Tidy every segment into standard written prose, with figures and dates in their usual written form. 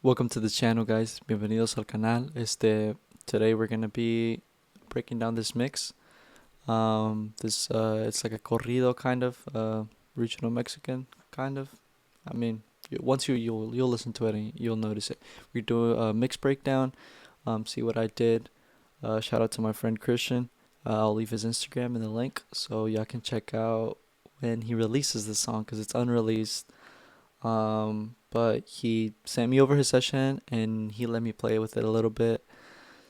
Welcome to the channel, guys. Bienvenidos al canal. Today we're gonna be breaking down this mix. This it's like a corrido kind of, regional Mexican kind of. I mean, once you'll listen to it and you'll notice it. We do a mix breakdown. See what I did. Shout out to my friend Christian. I'll leave his Instagram in the link so y'all can check out when he releases the song because it's unreleased. But he sent me over his session and he let me play with it a little bit.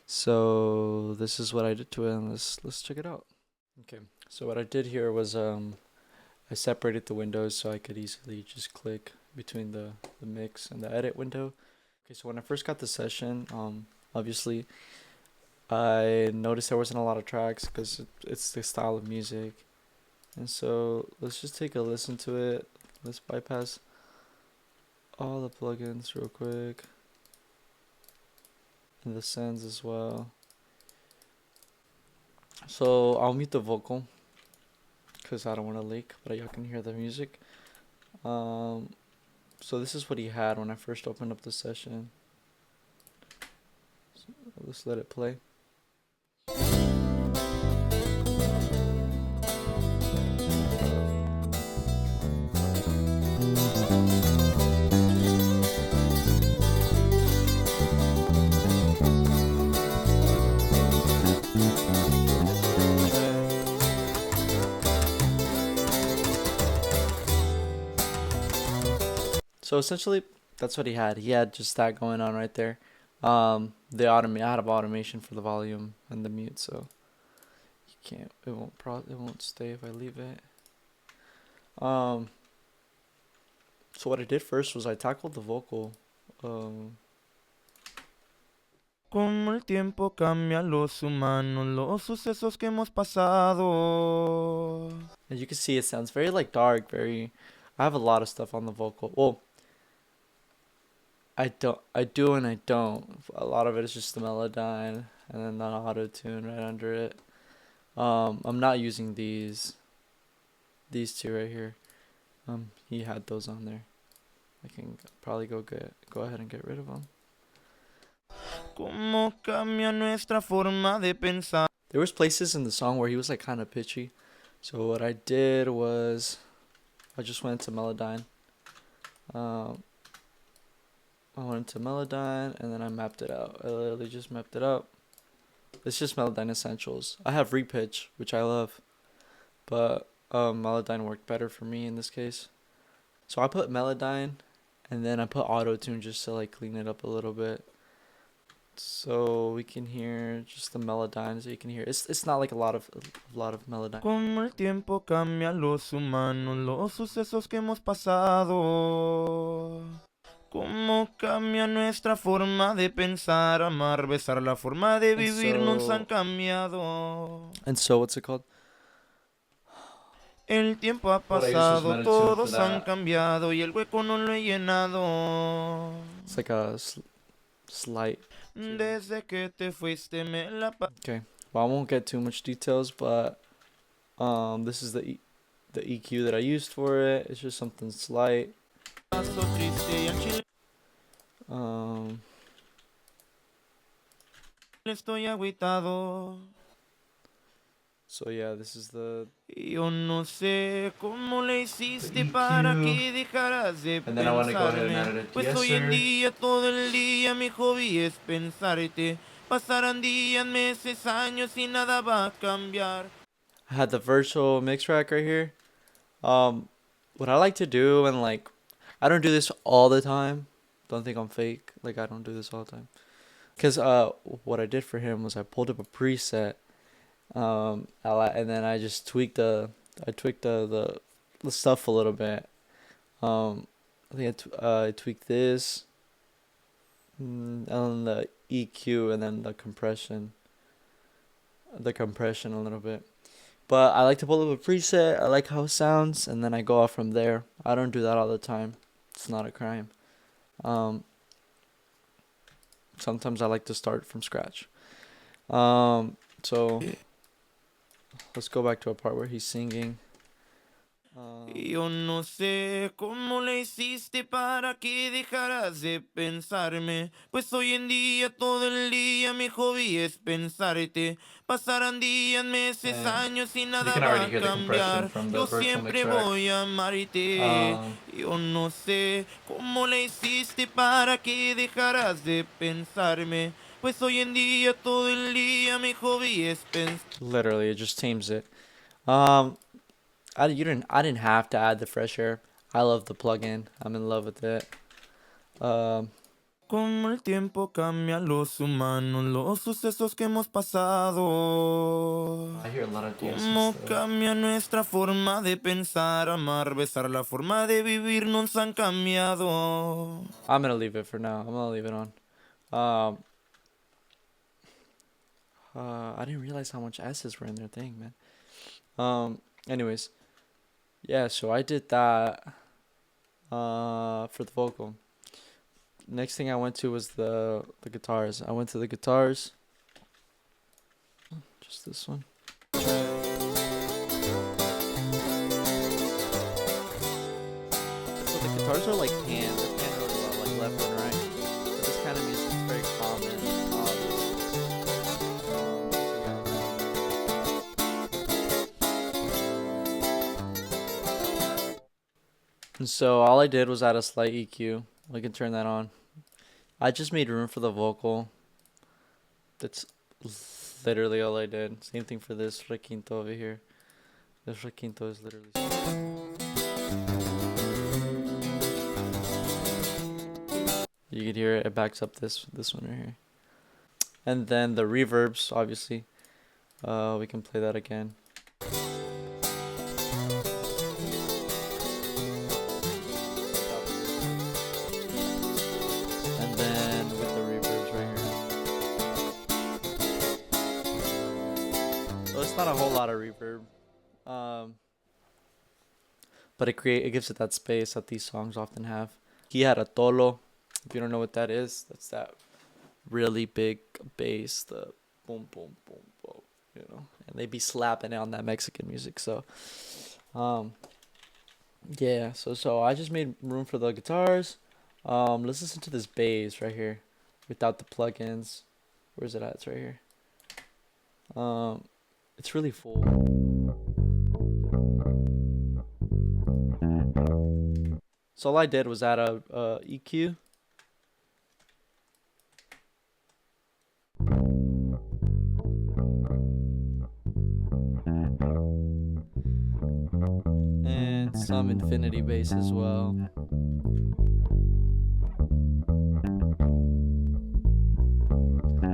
So this is what I did to it, and let's check it out. Okay, so what I did here was I separated the windows so I could easily just click between the mix and the edit window. Okay, so when I first got the session, obviously I noticed there wasn't a lot of tracks because it's the style of music, and so let's just take a listen to it. Let's bypass all the plugins real quick and the sends as well. So I'll mute the vocal because I don't want to leak, but y'all can hear the music. So this is what he had when I first opened up the session. So let's let it play. So essentially, that's what he had. He had just that going on right there. I had automation for the volume and the mute, so you can't. It won't stay if I leave it. Um, so what I did first was I tackled the vocal. Como el tiempo cambia a los humanos, los sucesos que hemos pasado. As you can see, it sounds very like dark. Very. I have a lot of stuff on the vocal. Well, I don't. I do and I don't. A lot of it is just the Melodyne and then the auto tune right under it. I'm not using these two right here. He had those on there. I can probably go ahead and get rid of them. Cómo cambia nuestra forma de pensar. There was places in the song where he was like kind of pitchy. So what I did was I just went to Melodyne. I went to Melodyne and then I mapped it out. I literally just mapped it out. It's just Melodyne Essentials. I have repitch, which I love, but Melodyne worked better for me in this case. So I put Melodyne and then I put auto tune just to like clean it up a little bit. So we can hear just the Melodyne, so you can hear it's not like a lot of Melodyne. Como el tiempo cambia a los humanos, los sucesos que hemos pasado. Cómo cambia nuestra forma de pensar, amar, besar, la forma de vivir nos han cambiado. And so what's it called? El tiempo ha pasado, todos han cambiado y el hueco no lo he llenado. It's like a slight. Desde que te fuiste me la Okay, well, I won't get too much details, but this is the EQ that I used for it. It's just something slight. paso triste y al chile estoy agüitado. So yeah, this is the. Yo no sé cómo le hiciste para que dejaras de And then I want to go ahead and pensarme. edit it. Pues Yes, hoy en sir. día, todo el día, mi hobby es pensarte. Pasarán días, meses, años y nada va a cambiar. I had the virtual mix rack right here. What I like to do, and like, I don't do this all the time. Don't think I'm fake. Like, I don't do this all the time. Cause what I did for him was I pulled up a preset, and then I just tweaked the stuff a little bit. I think I tweaked this, and then the EQ, and then the compression a little bit. But I like to pull up a preset. I like how it sounds, and then I go off from there. I don't do that all the time. It's not a crime. Sometimes I like to start from scratch. So let's go back to a part where he's singing. Yo no sé cómo le hiciste para que dejaras de pensarme. Pues hoy en día, todo el día, mi hobby es pensarte. Pasarán días, meses, And años y you nada can va already a hear the compression cambiar. from the Yo virtual mix siempre rack. voy a amarte. Um, Yo no sé cómo le hiciste para que dejaras de pensarme. Pues hoy en día, todo el día, mi hobby es pensar. Literally, it just tames it. Um, I didn't have to add the fresh air. I love the plugin. I'm in love with it. Um, Como el tiempo cambia a los humanos, los sucesos que hemos pasado. I hear a lot of dance Cómo stuff. cambia nuestra forma de pensar, amar, besar, la forma de vivir nos han cambiado. I'm gonna leave it for now. I'm gonna leave it on. Um, I didn't realize how much S's were in their thing, man. Anyways, yeah. So I did that. For the vocal. Next thing I went to was the guitars. I went to the guitars. Just this one. So the guitars are like pan. They're pan really well, like left and right. But this kind of music is very common. And so all I did was add a slight EQ. I can turn that on. I just made room for the vocal. That's literally all I did. Same thing for this requinto over here. This requinto is literally. You can hear it. It backs up this one right here. And then the reverbs, obviously. We can play that again. And then with the reverbs right here. So it's not a whole lot of reverb. But it gives it that space that these songs often have. He had a tolo. If you don't know what that is, that's that really big bass, the boom, boom, boom, boom, you know. And they be slapping it on that Mexican music. So, yeah. So I just made room for the guitars. Let's listen to this bass right here, without the plugins. Where's it at? It's right here. It's really full. So all I did was add a EQ. And some infinity bass as well.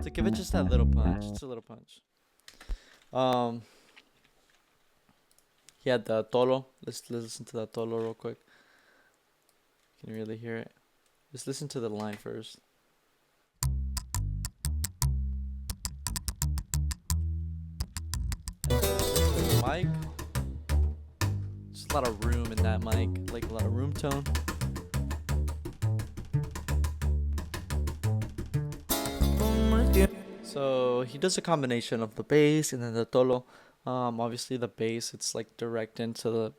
To give it just that little punch. It's a little punch. He had the tolo. Let's listen to that tolo real quick. Can you really hear it? Just listen to the line first. The mic. There's a lot of room in that mic, like a lot of room tone. So he does a combination of the bass and then the tolo. Obviously the bass, it's like direct into the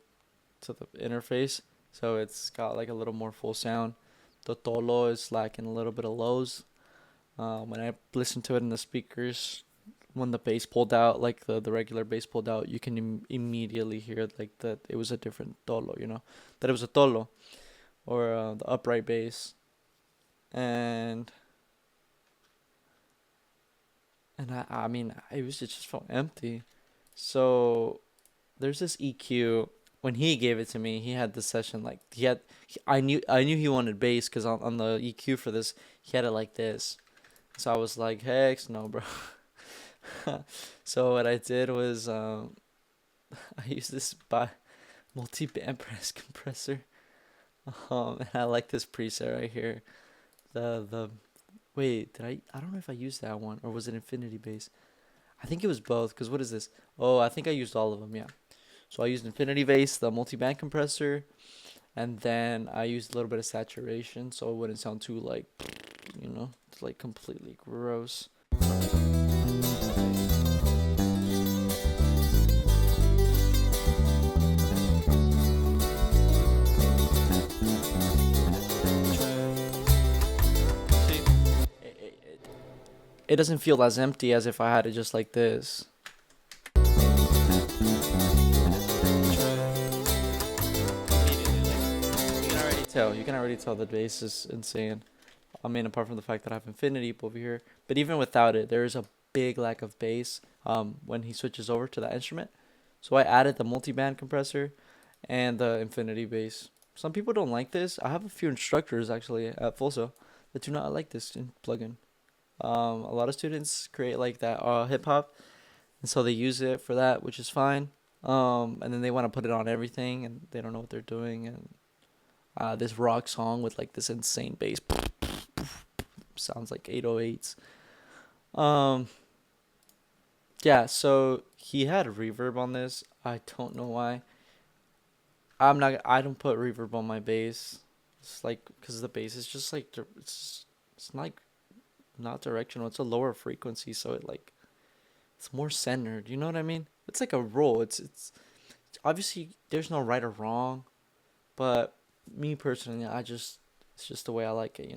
interface, so it's got like a little more full sound. The tolo is lacking a little bit of lows. When I listen to it in the speakers, when the bass pulled out, like the regular bass pulled out, you can immediately hear like that it was a different tolo, you know, that it was a tolo or the upright bass, and I mean it just felt empty. So there's this EQ. When he gave it to me, he had this session like I knew he wanted bass because on the EQ for this he had it like this. So I was like, heck no, bro. So what I did was I used this multi-band press compressor. And I like this preset right here. The wait, I don't know if I used that one or was it Infinity Bass? I think it was both, because what is this? Oh, I think I used all of them, yeah. So I used Infinity Bass, the multi-band compressor, and then I used a little bit of saturation so it wouldn't sound too like, you know, it's like completely gross. it doesn't feel as empty as if I had it just like this. You can already tell the bass is insane. I mean, apart from the fact that I have infinity over here, but even without it, there is a big lack of bass when he switches over to that instrument. So I added the multi-band compressor and the infinity bass. Some people don't like this. I have a few instructors actually at Fulso that do not like this plugin. A lot of students create like that hip hop, and so they use it for that, which is fine. And then they want to put it on everything, and they don't know what they're doing. And this rock song with like this insane bass sounds like 808s. Um, yeah. So he had reverb on this. I don't know why. I'm not. I don't put reverb on my bass. It's like because the bass is just like it's like not directional. It's a lower frequency, so it's more centered. You know what I mean? It's like a roll. It's obviously there's no right or wrong, but me personally, it's just the way I like it.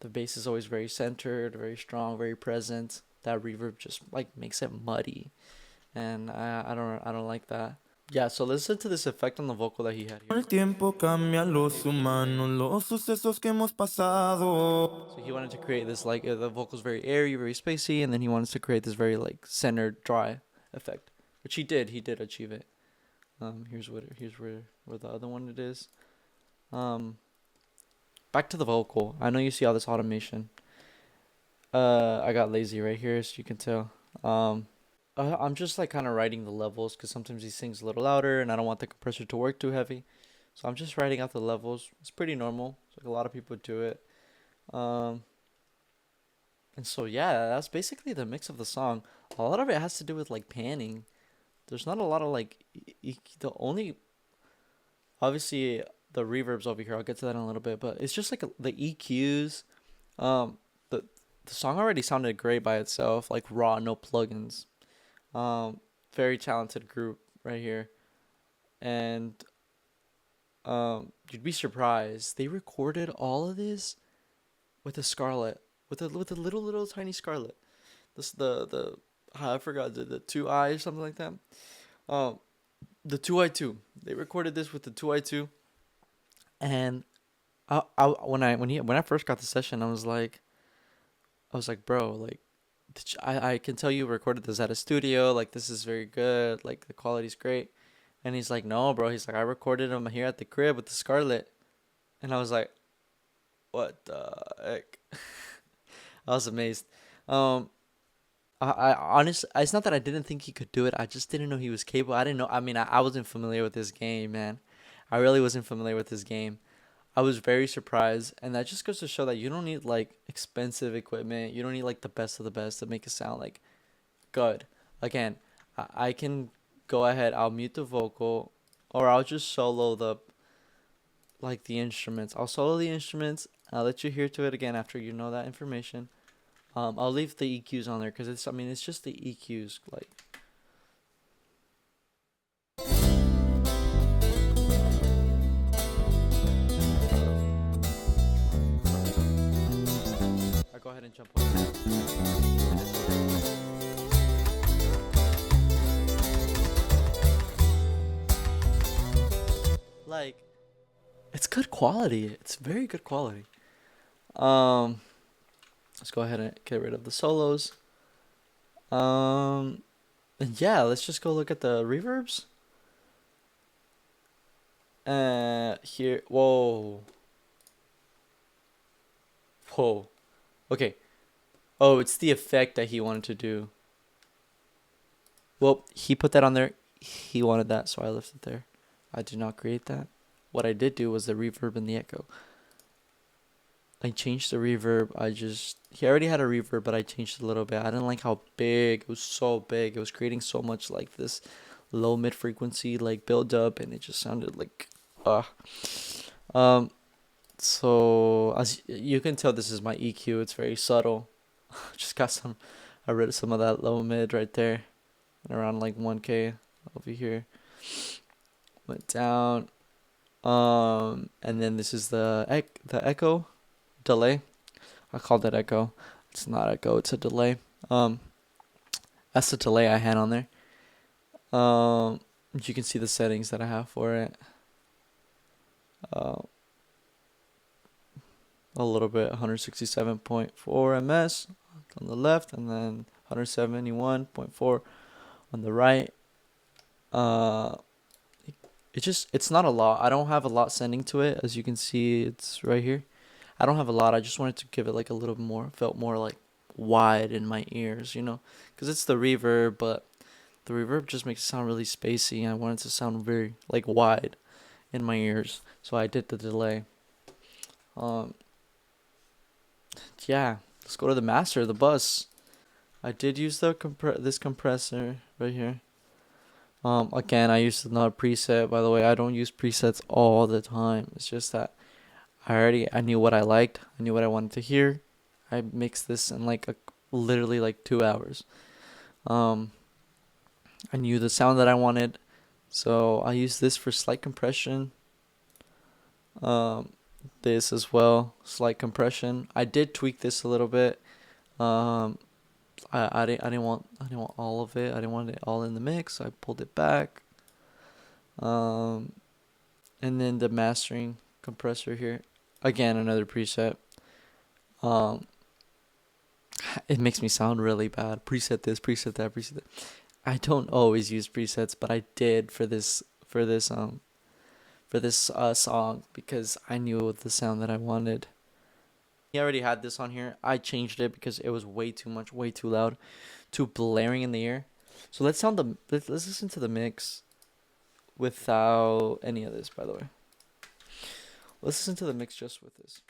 The bass is always very centered, very strong, very present. That reverb just like makes it muddy, and I don't like that. Yeah, so listen to this effect on the vocal that he had here. El tiempo cambia a los humanos, los sucesos que hemos pasado. So he wanted to create this like the vocals very airy, very spacey, and then he wanted to create this very like centered, dry effect, which he did. He did achieve it. Here's where the other one it is. Back to the vocal. I know you see all this automation. I got lazy right here, as you can tell. I'm just like kind of writing the levels because sometimes he sings a little louder, and I don't want the compressor to work too heavy. So I'm just writing out the levels. It's pretty normal. It's like a lot of people do it. Um, and so yeah, that's basically the mix of the song. A lot of it has to do with like panning. There's not a lot of like the only obviously the reverbs over here. I'll get to that in a little bit, but it's just like the EQs. Um, the the song already sounded great by itself, like raw, no plugins. Um, Very talented group right here, and you'd be surprised they recorded all of this with a Scarlett, with a little tiny Scarlett. This the I forgot the 2i or something like that. Um, the 2i2. They recorded this with the 2i2, and when I first got the session, I was like, bro, like, I can tell you recorded this at a studio. Like, this is very good. Like, the quality's great. And he's like, no, bro. He's like, I recorded him here at the crib with the Scarlett. And I was like, what the heck? I was amazed. Um, I honestly, it's not that I didn't think he could do it. I just didn't know he was capable. I didn't know. I mean, I wasn't familiar with this game, man. I really wasn't familiar with this game. I was very surprised, and that just goes to show that you don't need like expensive equipment. You don't need like the best of the best to make it sound like good. Again, I can go ahead. I'll mute the vocal, or I'll just solo the instruments. I'll solo the instruments. I'll let you hear to it again after you know that information. I'll leave the EQs on there because it's just the EQs. Like, I'll go ahead and jump on. Like, it's good quality. It's very good quality. Um, let's go ahead and get rid of the solos. Um, and yeah, let's just go look at the reverbs. Here. Whoa. Whoa. Okay. Oh, it's the effect that he wanted to do. Well, he put that on there. He wanted that, so I left it there. I did not create that. What I did do was the reverb and the echo. I changed the reverb. He already had a reverb, but I changed it a little bit. I didn't like how big. It was so big. It was creating so much like this low mid frequency like build up, and it just sounded like um so as you can tell, this is my EQ. It's very subtle. Just got I read some of that low mid right there, around like 1K over here. Went down, and then this is the echo delay. I called it echo. It's not a go. It's a delay. That's the delay I had on there. You can see the settings that I have for it. Uh, a little bit, 167.4 ms on the left, and then 171.4 on the right. Uh, it's not a lot. I don't have a lot sending to it, as you can see. It's right here. I don't have a lot. I just wanted to give it like a little more, felt more like wide in my ears, because it's the reverb, but the reverb just makes it sound really spacey. I wanted to sound very like wide in my ears, so I did the delay. Um, yeah, let's go to the master, the bus. I did use this compressor right here. Again, I used another preset. By the way, I don't use presets all the time. It's just that I knew what I liked. I knew what I wanted to hear. I mixed this in like literally like 2 hours. Um, I knew the sound that I wanted, so I used this for slight compression. Um, this as well, slight compression. I did tweak this a little bit. Um, I didn't want all of it. I didn't want it all in the mix. So I pulled it back. Um, and then the mastering compressor here. Again, another preset. Um, it makes me sound really bad. Preset this, preset that, preset that. I don't always use presets, but I did for this song because I knew the sound that I wanted. He already had this on here. I changed it because it was way too much, way too loud, too blaring in the ear. So let's listen to the mix without any of this. By the way, let's listen to the mix just with this.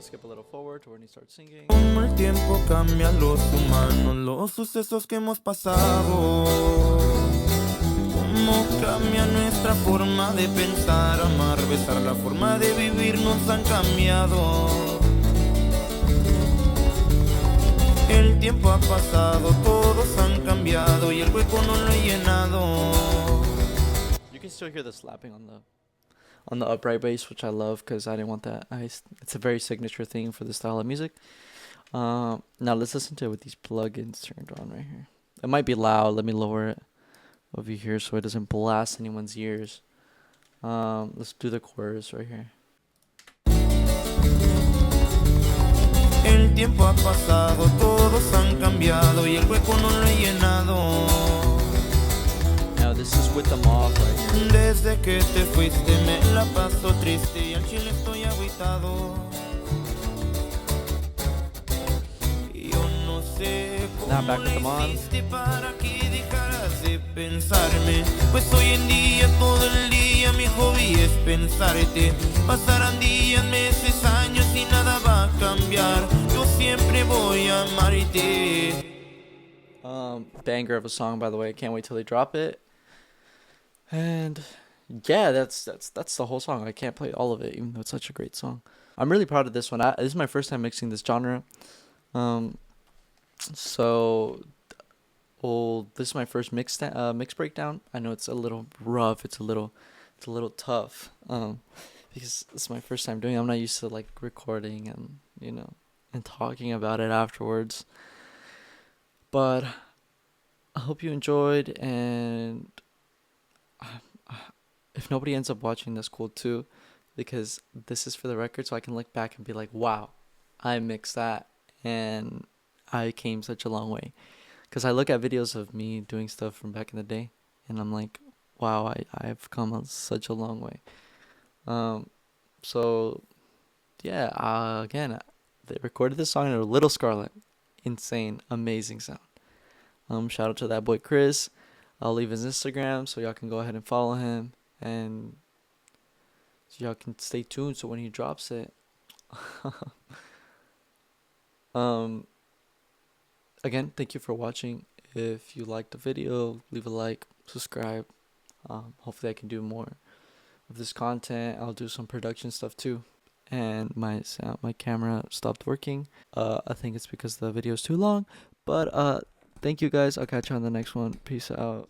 Skip a little forward to when he starts singing. Como el tiempo cambia a los humanos, los sucesos que hemos pasado. Cómo cambia nuestra forma de pensar, amar, besar, la forma de vivir nos han cambiado. El tiempo ha pasado, todos han cambiado y el hueco no lo he llenado. You can still hear the slapping on the upright bass, which I love because I didn't want that. It's a very signature thing for this style of music. Now let's listen to it with these plugins turned on right here. It might be loud. Let me lower it over here so it doesn't blast anyone's ears. Let's do the chorus right here. El tiempo ha pasado, todos han cambiado y el hueco no lo he llenado. Now this is with them off right here. Desde que te fuiste me la paso triste y al chile estoy agüitado. Yo no sé Now back cómo with le them on. hiciste para que dejaras de pensarme. Pues hoy en día, todo el día, mi hobby es pensarte. Pasarán días, meses, años y nada va a cambiar. Yo siempre voy a amarte. Banger of a song, by the way. I can't wait till they drop it. And yeah, that's the whole song. I can't play all of it, even though it's such a great song. I'm really proud of this one. This is my first time mixing this genre. So, well, this is my first mix breakdown. I know it's a little rough. It's a little tough. Because it's my first time doing it. I'm not used to like recording and and talking about it afterwards. But I hope you enjoyed, and if nobody ends up watching, that's cool too, because this is for the record, so I can look back and be like, wow, I mixed that, and I came such a long way. Because I look at videos of me doing stuff from back in the day, and I'm like, wow, I've come such a long way. So yeah, again, they recorded this song in a Little Scarlet. Insane, amazing sound. Shout out to that boy Chris. I'll leave his Instagram so y'all can go ahead and follow him, and so y'all can stay tuned so when he drops it. Again, thank you for watching. If you liked the video, leave a like, subscribe. Hopefully I can do more of this content. I'll do some production stuff too. And my camera stopped working. I think it's because the video is too long. But thank you guys. I'll catch you on the next one. Peace out.